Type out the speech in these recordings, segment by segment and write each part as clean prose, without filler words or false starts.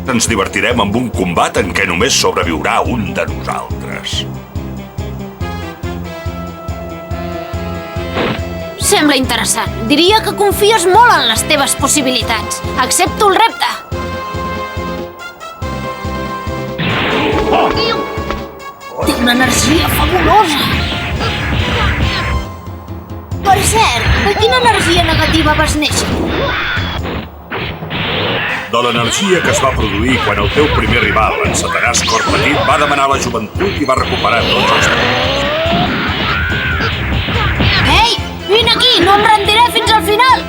Ens divertirem amb un combat en què només sobreviurà un de nosaltres. Sembla interessant. Diria que confies molt en les teves possibilitats. Accepto el repte. Té una energia fabulosa. Per cert, de quina energia negativa vas néixer? De l'energia que es va produir quan el teu primer rival, en Satanàs Cor Petit, va demanar la joventut i va recuperar tots els temps. Ei, vine aquí, no em rendiré fins al final!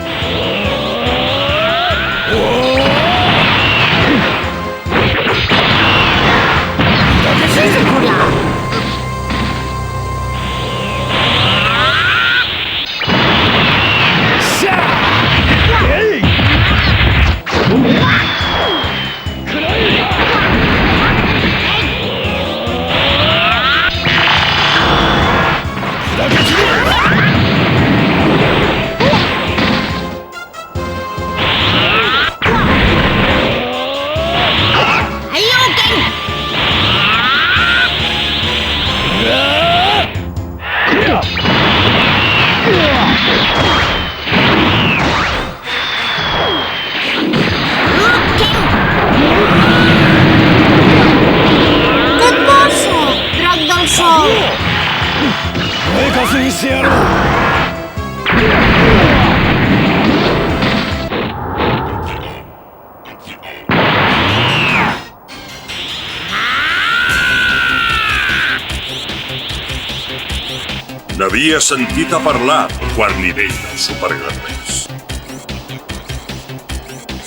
N'havia sentit a parlar del quart nivell dels superguerrers.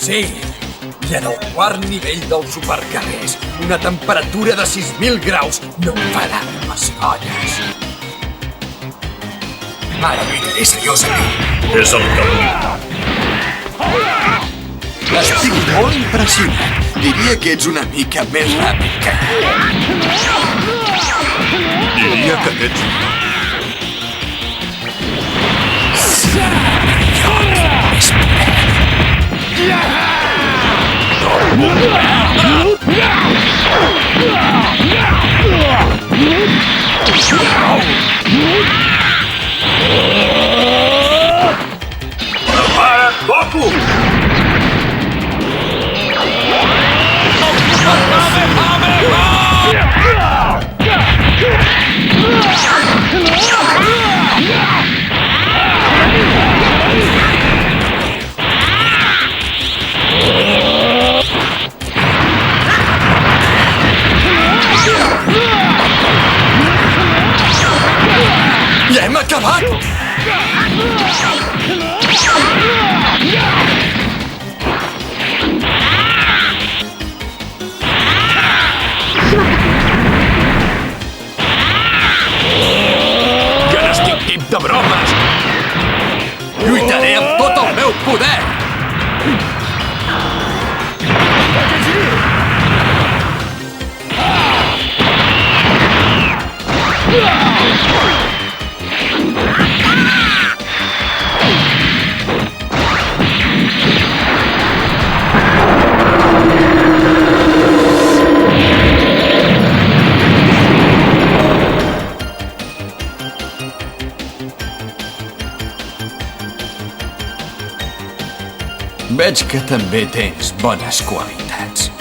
Sí, i en el quart nivell dels superguerrers, una temperatura de 6.000 graus no em farà les colles. Ara lluitaré seriosament. És el que vull. Estic molt impressionat. Diria que ets una mica més ràpid que jo. Diria que ets... Prepara't, Goku! Ja hem acabat! Ja n'estic tip de bromes! Lluitaré amb tot el meu poder! Veig que també tens bones qualitats.